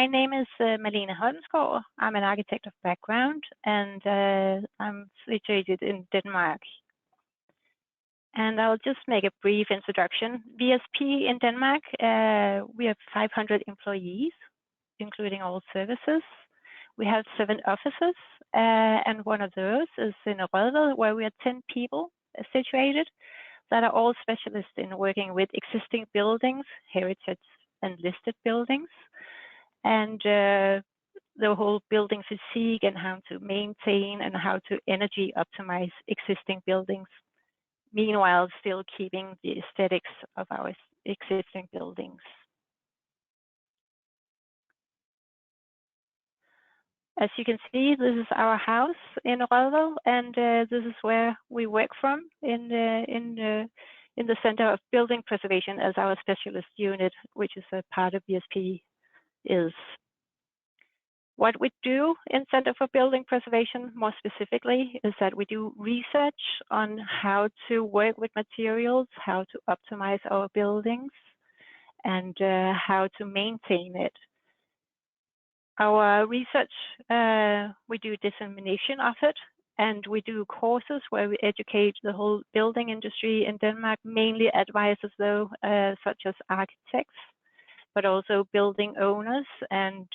My name is Malene Holmsgaard. I'm an architect of background, and I'm situated in Denmark. And I'll just make a brief introduction. VSP in Denmark, we have 500 employees, including all services. We have 7 offices, and one of those is in Rødved, where we are 10 people situated that are all specialists in working with existing buildings, heritage and listed buildings, and the whole building physique and how to maintain and how to energy optimize existing buildings, meanwhile still keeping the aesthetics of our existing buildings. As you can see, this is our house in Rødved, and this is where we work from in the Center of Building Preservation as our specialist unit, which is a part of VSP is. What we do in Center for Building Preservation, more specifically, is that we do research on how to work with materials, how to optimize our buildings, and how to maintain it. Our research, we do dissemination of it, and we do courses where we educate the whole building industry in Denmark, mainly advisors though, such as architects, but also building owners and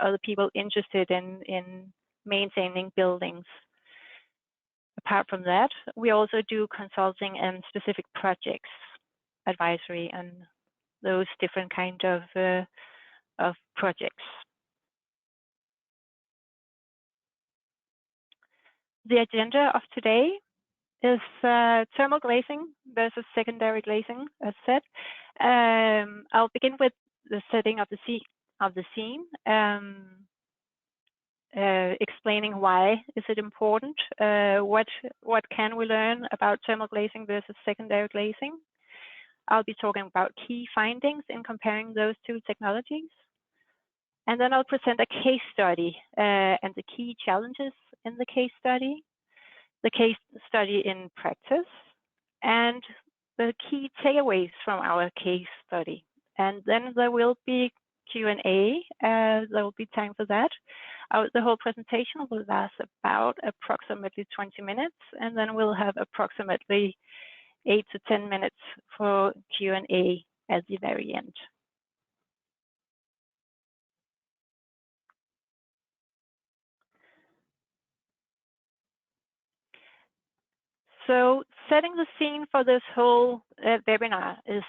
other people interested in maintaining buildings. Apart from that, we also do consulting and specific projects, advisory, and those different kind of projects. The agenda of today is thermal glazing versus secondary glazing, as said. I'll begin with the setting of the scene, explaining why is it important, what can we learn about thermal glazing versus secondary glazing. I'll be talking about key findings in comparing those two technologies. And then I'll present a case study and the key challenges in the case study in practice, and the key takeaways from our case study. And then there will be Q&A. There will be time for that. The whole presentation will last about approximately 20 minutes, and then we'll have approximately 8 to 10 minutes for Q&A at the very end. So setting the scene for this whole webinar is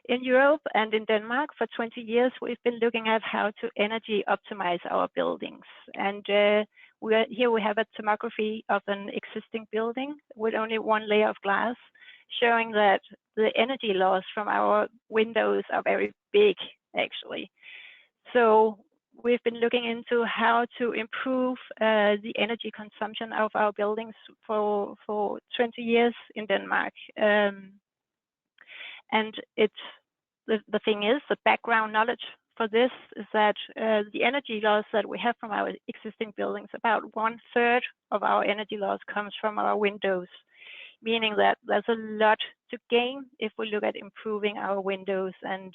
in Europe and in Denmark for 20 years, we've been looking at how to energy optimize our buildings. And here we have a tomography of an existing building with only one layer of glass, showing that the energy loss from our windows are very big, actually. So we've been looking into how to improve the energy consumption of our buildings for 20 years in Denmark. And the thing is, the background knowledge for this is that the energy loss that we have from our existing buildings, about 1/3 of our energy loss comes from our windows, meaning that there's a lot to gain if we look at improving our windows and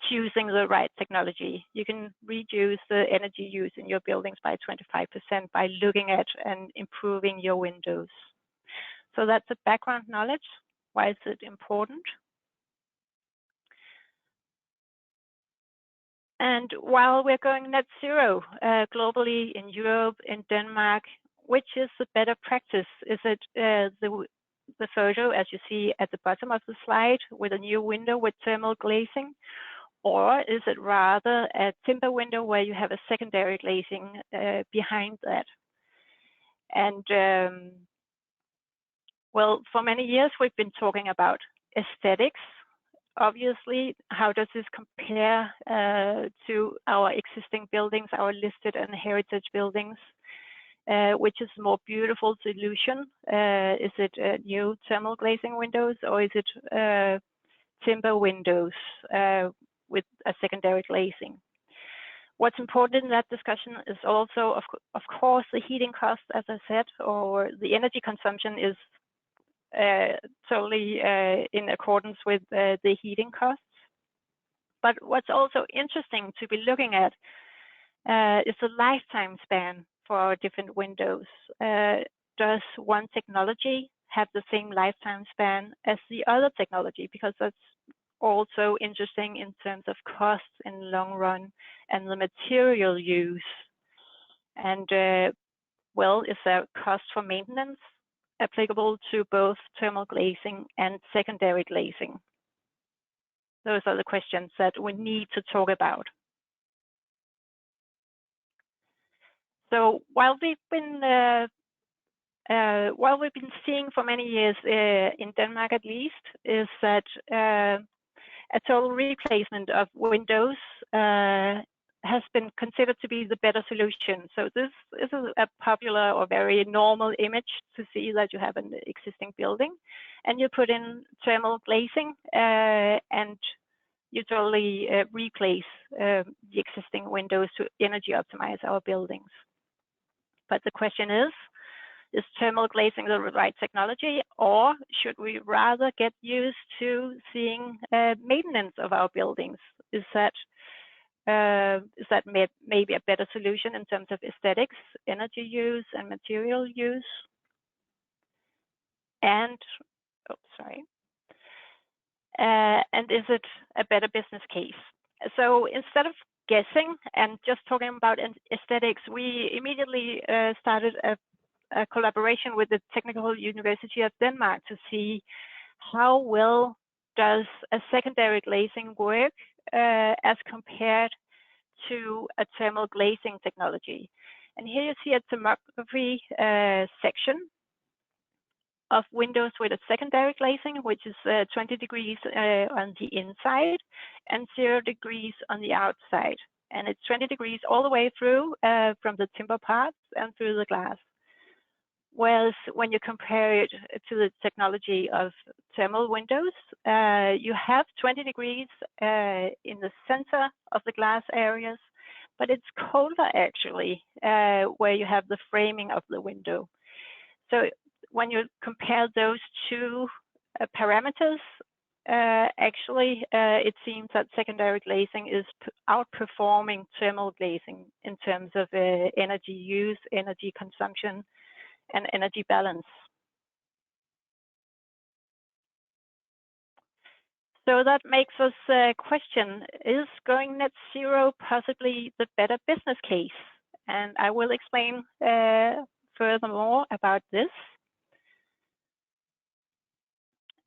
choosing the right technology. You can reduce the energy use in your buildings by 25% by looking at and improving your windows. So that's the background knowledge. Why is it important? And while we're going net zero globally in Europe, in Denmark, which is the better practice? Is it the photo, as you see at the bottom of the slide, with a new window with thermal glazing? Or is it rather a timber window where you have a secondary glazing behind that? And well, for many years, we've been talking about aesthetics. Obviously, how does this compare to our existing buildings, our listed and heritage buildings? Which is more beautiful solution? Is it new thermal glazing windows, or is it timber windows with a secondary glazing? What's important in that discussion is also, of course, the heating cost, as I said, or the energy consumption is totally in accordance with the heating costs. But what's also interesting to be looking at is the lifetime span for our different windows. Does one technology have the same lifetime span as the other technology? Because that's also interesting in terms of costs in the long run and the material use. And well, is there cost for maintenance applicable to both thermal glazing and secondary glazing? Those are the questions that we need to talk about. So while we've been seeing for many years in Denmark at least, is that a total replacement of windows has been considered to be the better solution. So this is a popular or very normal image to see that you have an existing building and you put in thermal glazing and you totally replace the existing windows to energy optimize our buildings. But the question is thermal glazing the right technology, or should we rather get used to seeing maintenance of our buildings? Is that maybe a better solution in terms of aesthetics, energy use, and material use? And and is it a better business case? So instead of guessing and just talking about aesthetics, we immediately started a collaboration with the Technical University of Denmark to see how well does a secondary glazing work as compared to a thermal glazing technology. And here you see a thermography section of windows with a secondary glazing, which is 20 degrees on the inside and 0 degrees on the outside. And it's 20 degrees all the way through from the timber parts and through the glass. Whereas when you compare it to the technology of thermal windows, you have 20 degrees in the center of the glass areas, but it's colder actually where you have the framing of the window. So when you compare those two parameters, actually it seems that secondary glazing is outperforming thermal glazing in terms of energy use, energy consumption, and energy balance. So that makes us question, is going net zero possibly the better business case? And I will explain furthermore about this.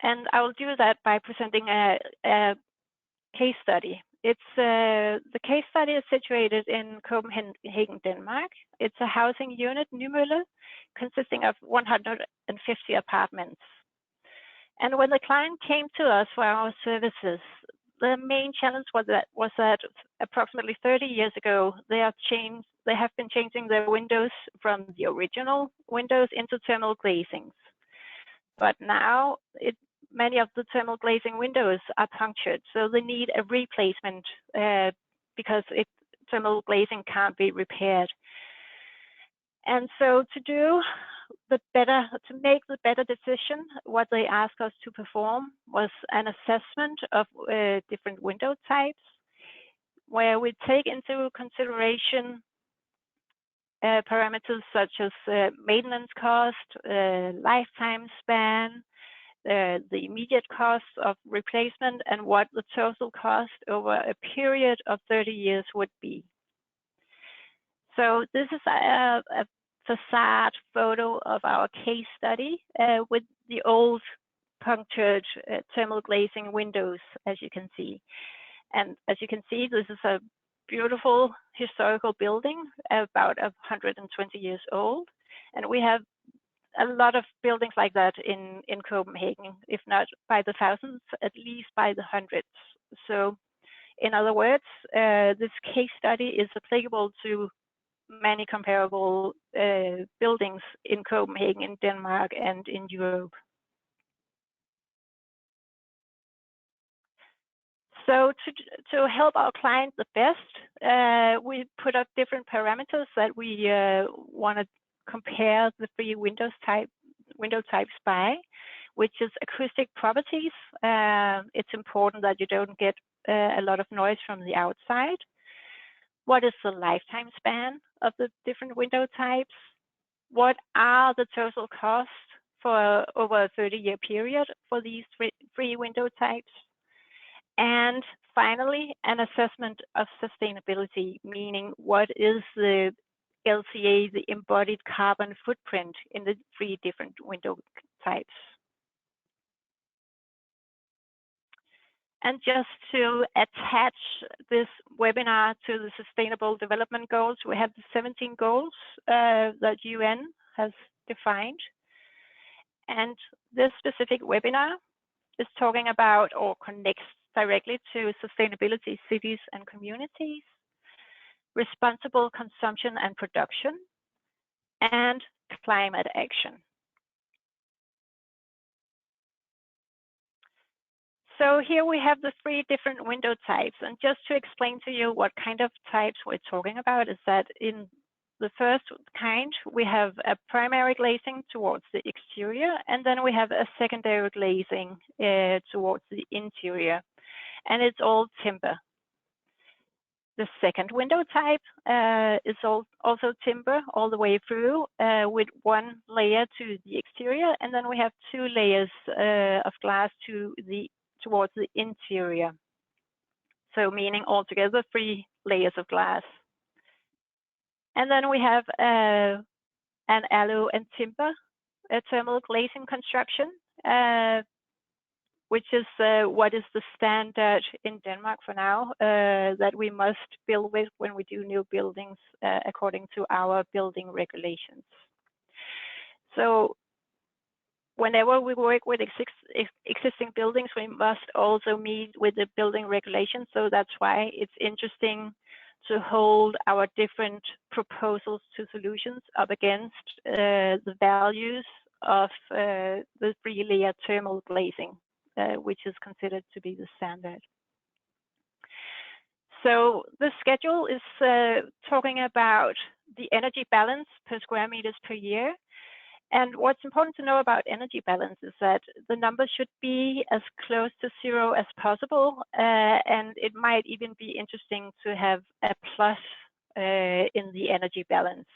And I will do that by presenting a case study. It's the case study is situated in Copenhagen, Denmark. It's a housing unit, Nymølle, consisting of 150 apartments. And when the client came to us for our services, the main challenge was that approximately 30 years ago, they have been changing their windows from the original windows into thermal glazings. But now many of the thermal glazing windows are punctured, so they need a replacement because thermal glazing can't be repaired. And so to make the better decision, what they asked us to perform was an assessment of different window types, where we take into consideration parameters such as maintenance cost, lifetime span, the immediate cost of replacement, and what the total cost over a period of 30 years would be. So this is a facade photo of our case study with the old punctured thermal glazing windows, as you can see. And as you can see, this is a beautiful historical building, about 120 years old. And we have a lot of buildings like that in Copenhagen, if not by the thousands, at least by the hundreds. So in other words, this case study is applicable to many comparable buildings in Copenhagen, in Denmark, and in Europe. So to help our client the best, we put up different parameters that we want to compare the three window types by, which is acoustic properties. It's important that you don't get a lot of noise from the outside. What is the lifetime span of the different window types? What are the total costs for over a 30-year period for these three window types? And finally, an assessment of sustainability, meaning what is the LCA, the embodied carbon footprint in the three different window types. And just to attach this webinar to the Sustainable Development Goals, we have the 17 goals that UN has defined. And this specific webinar is talking about or connects directly to sustainability, cities and communities, responsible consumption and production, and climate action. So here we have the three different window types. And just to explain to you what kind of types we're talking about is that in the first kind, we have a primary glazing towards the exterior, and then we have a secondary glazing towards the interior. And it's all timber. The second window type is also timber all the way through with one layer to the exterior, and then we have two layers of glass towards the interior. So meaning altogether 3 layers of glass. And then we have an aloe and timber thermal glazing construction, which is what is the standard in Denmark for now that we must build with when we do new buildings according to our building regulations. So whenever we work with existing buildings, we must also meet with the building regulations. So that's why it's interesting to hold our different proposals to solutions up against the values of the 3-layer thermal glazing, which is considered to be the standard. So the schedule is talking about the energy balance per square meters per year. And what's important to know about energy balance is that the numbers should be as close to 0 as possible. And it might even be interesting to have a plus in the energy balance.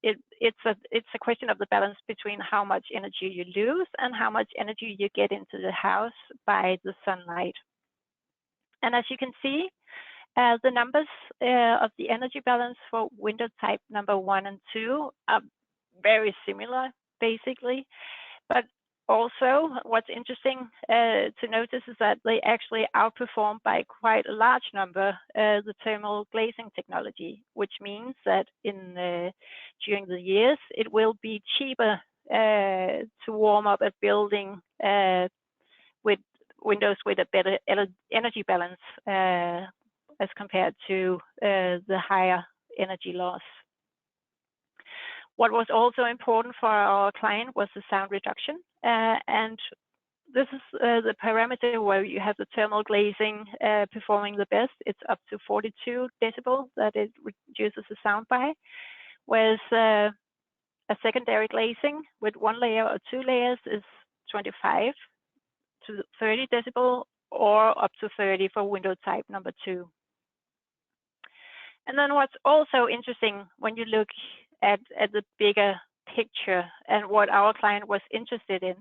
It's a question of the balance between how much energy you lose and how much energy you get into the house by the sunlight. And as you can see, the numbers of the energy balance for window type number 1 and 2 are very similar, basically. But also, what's interesting to notice is that they actually outperform by quite a large number the thermal glazing technology, which means that during the years, it will be cheaper to warm up a building with windows with a better energy balance as compared to the higher energy loss. What was also important for our client was the sound reduction. And this is the parameter where you have the thermal glazing performing the best. It's up to 42 decibel that it reduces the sound by, whereas a secondary glazing with 1 layer or 2 layers is 25 to 30 decibel or up to 30 for window type number 2. And then what's also interesting when you look at the bigger picture and what our client was interested in,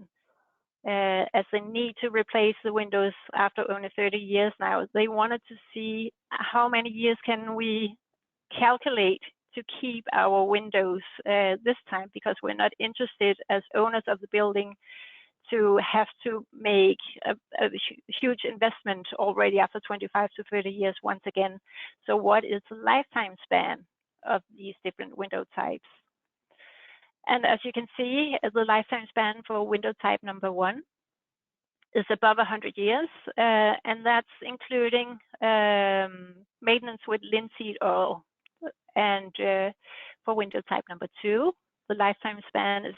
as they need to replace the windows after only 30 years now, they wanted to see how many years can we calculate to keep our windows this time, because we're not interested as owners of the building to have to make a huge investment already after 25 to 30 years once again. So what is the lifetime span of these different window types? And as you can see, the lifetime span for window type number 1 is above 100 years, and that's including maintenance with linseed oil. And for window type number 2, the lifetime span is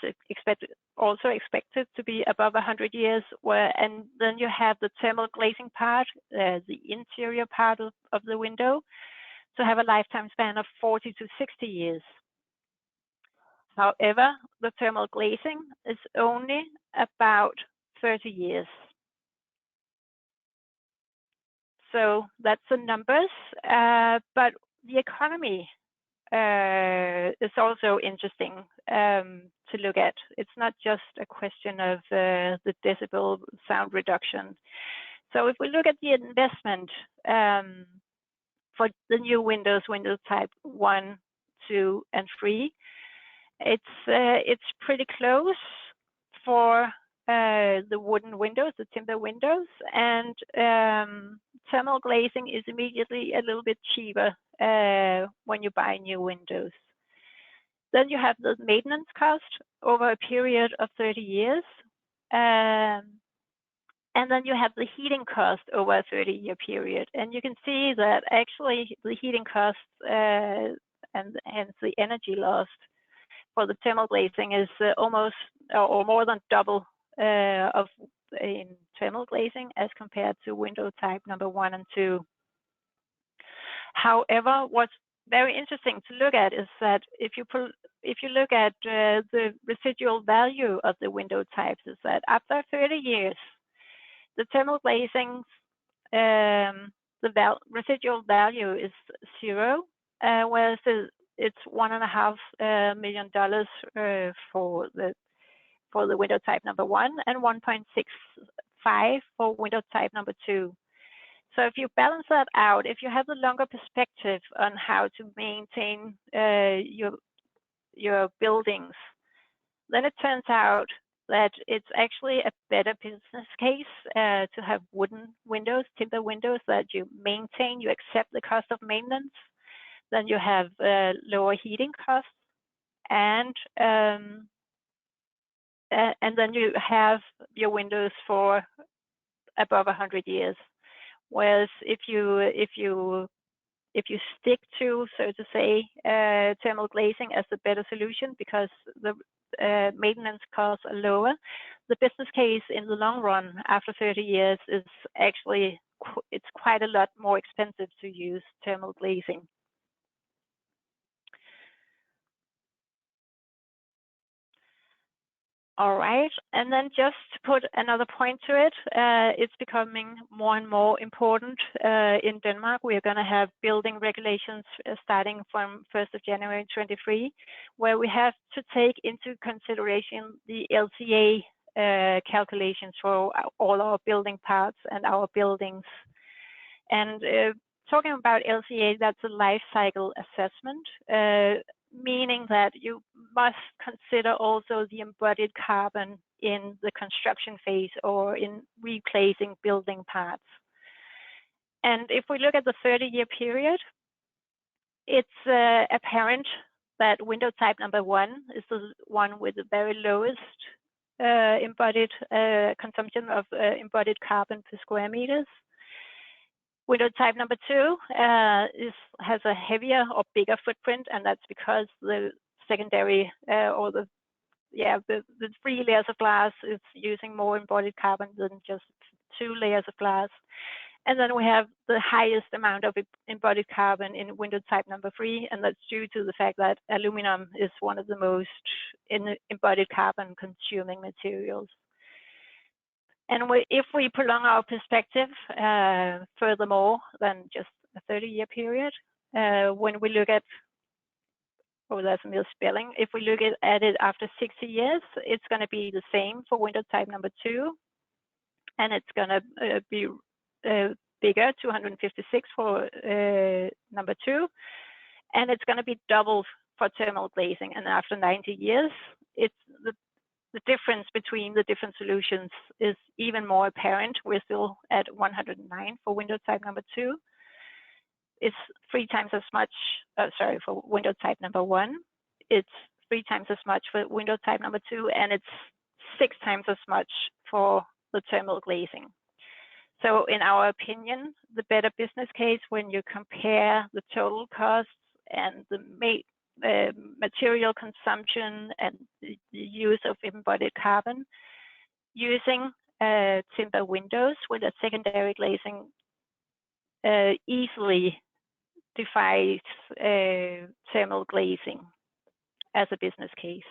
also expected to be above 100 years, and then you have the thermal glazing part, the interior part of the window, to have a lifetime span of 40 to 60 years. However, the thermal glazing is only about 30 years. So that's the numbers, but the economy is also interesting to look at. It's not just a question of the decibel sound reduction. So if we look at the investment for the new windows, window type 1, 2, and 3, it's pretty close for the wooden windows, the timber windows, and thermal glazing is immediately a little bit cheaper when you buy new windows. Then you have the maintenance cost over a period of 30 years. And then you have the heating cost over a 30-year period. And you can see that actually the heating costs and hence the energy lost for the thermal glazing is almost or more than double of in thermal glazing as compared to window type number 1 and 2. However, what's very interesting to look at is that if you look at the residual value of the window types, is that after 30 years, the thermal glazing, the residual value is 0, whereas it's $1.5 million for the window type number 1 and 1.65 for window type number 2. So if you balance that out, if you have the longer perspective on how to maintain your buildings, then it turns out that it's actually a better business case to have wooden windows, timber windows that you maintain, you accept the cost of maintenance, then you have lower heating costs, and then you have your windows for above 100 years. Whereas if you stick to, so to say, thermal glazing as the better solution because the maintenance costs are lower, the business case in the long run after 30 years is actually it's quite a lot more expensive to use thermal glazing. All right, and then just to put another point to it, it's becoming more and more important in Denmark. We are going to have building regulations starting from 1st of January 23, where we have to take into consideration the LCA calculations for all our building parts and our buildings. And talking about LCA, that's a life cycle assessment, meaning that you must consider also the embodied carbon in the construction phase or in replacing building parts. And if we look at the 30-year period, it's apparent that window type number 1 is the one with the very lowest embodied consumption of embodied carbon per square meters. Window type number 2 has a heavier or bigger footprint, and that's because the secondary or the 3 layers of glass is using more embodied carbon than just 2 layers of glass. And then we have the highest amount of embodied carbon in window type number 3, and that's due to the fact that aluminum is one of the most embodied carbon consuming materials. And if we prolong our perspective furthermore than just a 30-year period, when we look at, that's a misspelling, if we look at it after 60 years, it's going to be the same for window type number 2, and it's going to be bigger, 256 for number 2, and it's going to be doubled for thermal glazing. And after 90 years, it's the difference between the different solutions is even more apparent. We're still at 109 for window type number 2. It's 3 times as much, for window type number 1. It's 3 times as much for window type number 2, and it's 6 times as much for the thermal glazing. So in our opinion, the better business case when you compare the total costs and the material consumption and the use of embodied carbon, using timber windows with a secondary glazing easily defies thermal glazing as a business case.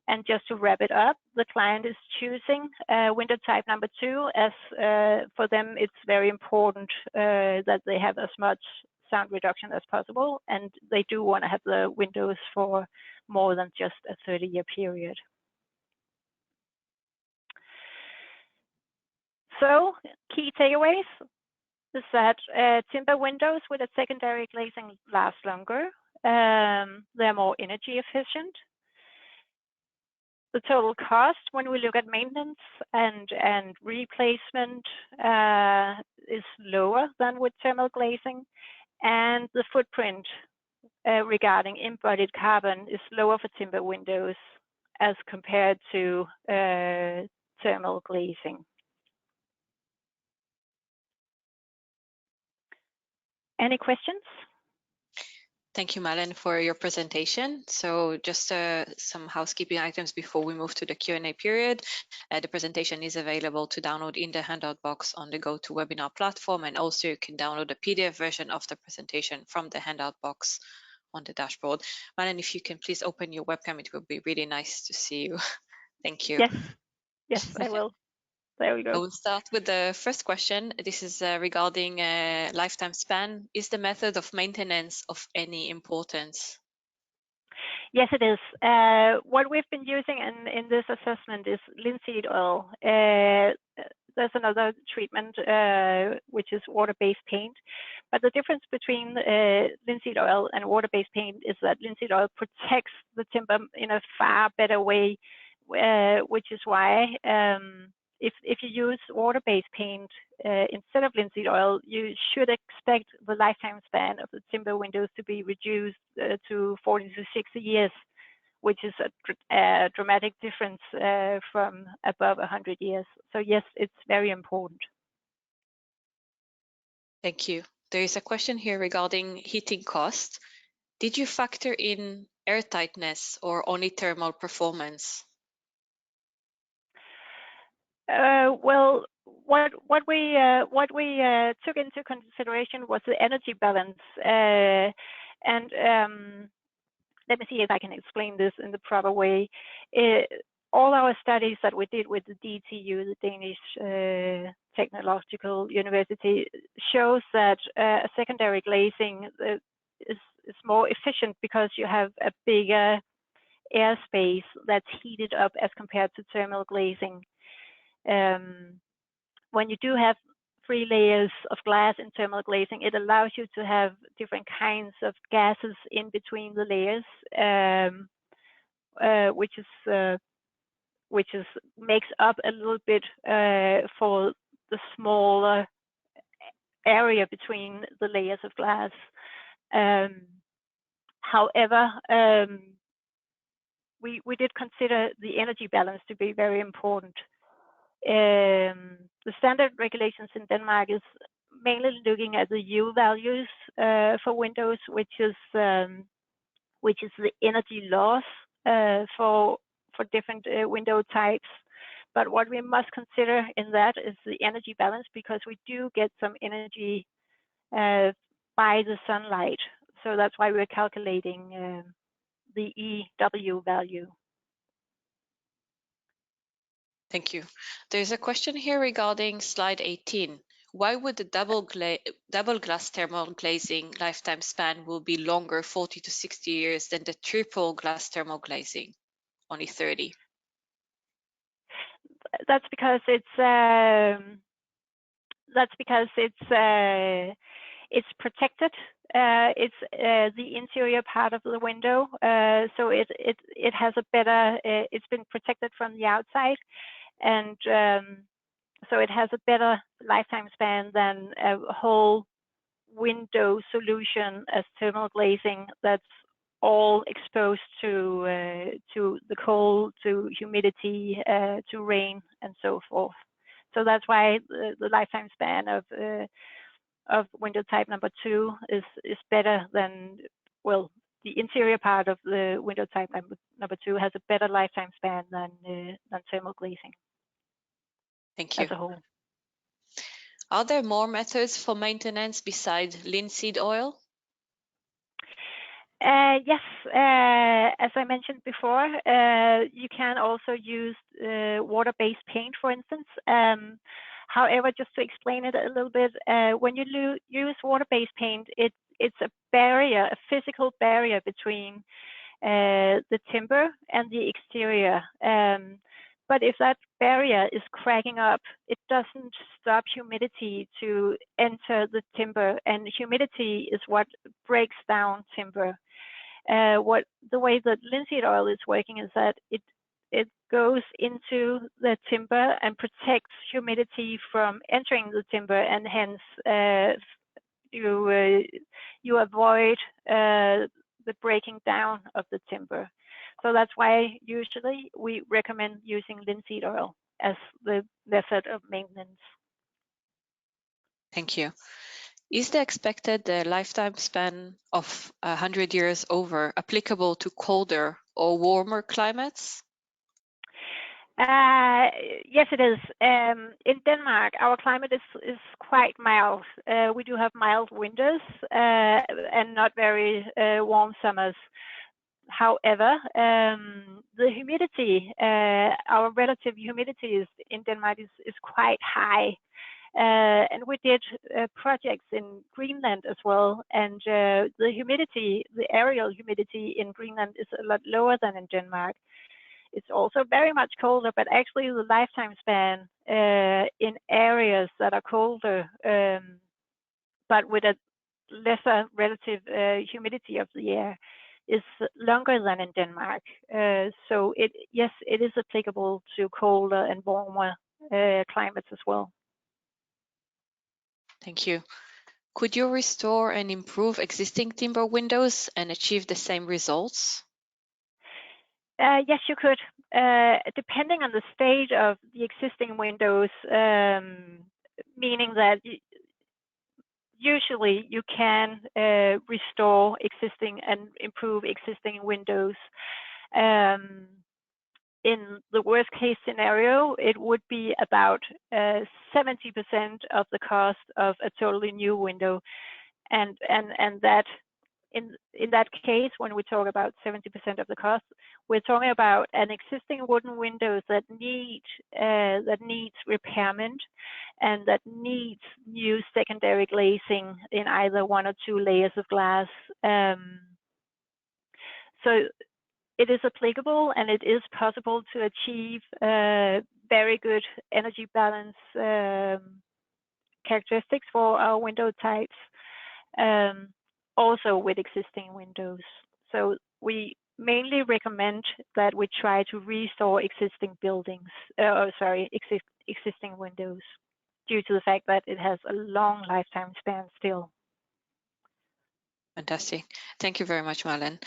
And just to wrap it up, the client is choosing window type number 2 as for them it's very important that they have as much sound reduction as possible, and they do want to have the windows for more than just a 30-year period. So, key takeaways is that timber windows with a secondary glazing last longer. They're more energy efficient. The total cost when we look at maintenance and replacement is lower than with thermal glazing, and the footprint regarding embodied carbon is lower for timber windows as compared to thermal glazing. Any questions? Thank you, Malin, for your presentation. So just some housekeeping items before we move to the Q&A period. The presentation is available to download in the handout box on the GoToWebinar platform, and also you can download a PDF version of the presentation from the handout box on the dashboard. Malin, if you can please open your webcam, it would be really nice to see you. Thank you. Yes, I will. There we go. I will start with the first question. This is regarding lifetime span. Is the method of maintenance of any importance? Yes, it is. What we've been using in this assessment is linseed oil. There's another treatment, which is water-based paint. But the difference between linseed oil and water-based paint is that linseed oil protects the timber in a far better way, which is why if you use water-based paint instead of linseed oil, you should expect the lifetime span of the timber windows to be reduced to 40 to 60 years, which is a dramatic difference from above 100 years. So yes, it's very important. Thank you. There is a question here regarding heating cost. Did you factor in airtightness or only thermal performance? Well, what we took into consideration was the energy balance, and let me see if I can explain this in the proper way. All our studies that we did with the DTU, the Danish Technological University, shows that a secondary glazing is more efficient because you have a bigger airspace that's heated up as compared to thermal glazing. When you do have 3 layers of glass in thermal glazing, it allows you to have different kinds of gases in between the layers, which makes up a little bit for the smaller area between the layers of glass. However, we did consider the energy balance to be very important. The standard regulations in Denmark is mainly looking at the U values for windows, which is the energy loss for different window types. But what we must consider in that is the energy balance, because we do get some energy by the sunlight. So that's why we're calculating the EW value. Thank you. There's a question here regarding slide 18. Why would the double glass thermal glazing lifetime span will be longer, 40 to 60 years, than the triple glass thermal glazing, only 30? That's because it's protected. It's the interior part of the window, so it has a better. It's been protected from the outside, and so it has a better lifetime span than a whole window solution as thermal glazing that's all exposed to the cold, to humidity, to rain, and so forth. So that's why the lifetime span of window type number 2 is better than, well, the interior part of the window type number 2 has a better lifetime span than thermal glazing. Thank you. As a whole. Are there more methods for maintenance besides linseed oil? Yes, as I mentioned before, you can also use water-based paint, for instance. However, just to explain it a little bit, when you use water-based paint, it's a barrier, a physical barrier between the timber and the exterior. But if that barrier is cracking up, it doesn't stop humidity to enter the timber, and humidity is what breaks down timber. The way that linseed oil is working is that it goes into the timber and protects humidity from entering the timber, and hence you avoid the breaking down of the timber. So that's why usually we recommend using linseed oil as the method of maintenance. Thank you. Is the expected lifetime span of 100 years over applicable to colder or warmer climates? Yes, it is. In Denmark, our climate is quite mild. We do have mild winters and not very warm summers. However, the humidity, our relative humidity in Denmark is quite high. And we did projects in Greenland as well. And the humidity, the aerial humidity in Greenland is a lot lower than in Denmark. It's also very much colder, but actually the lifetime span in areas that are colder, but with a lesser relative humidity of the air, is longer than in Denmark. So yes, it is applicable to colder and warmer climates as well. Thank you. Could you restore and improve existing timber windows and achieve the same results? Yes, you could. Depending on the stage of the existing windows, meaning that usually you can restore existing and improve existing windows. In the worst case scenario, it would be about 70% of the cost of a totally new window. And that in that case, when we talk about 70% of the cost, we're talking about an existing wooden window that needs repairment and that needs new secondary glazing in either 1 or 2 layers of glass. So it is applicable, and it is possible to achieve very good energy balance characteristics for our window types. Also with existing windows. So we mainly recommend that we try to restore existing buildings, existing windows, due to the fact that it has a long lifetime span still. Fantastic. Thank you very much, Marlene.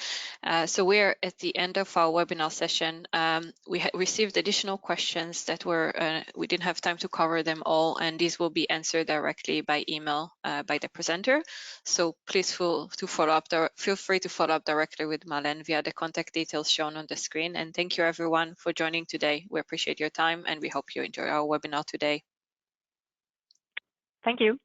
So we're at the end of our webinar session. We received additional questions that we didn't have time to cover them all, and these will be answered directly by email by the presenter. So please feel free to follow up directly with Marlene via the contact details shown on the screen. And thank you everyone for joining today. We appreciate your time, and we hope you enjoy our webinar today. Thank you.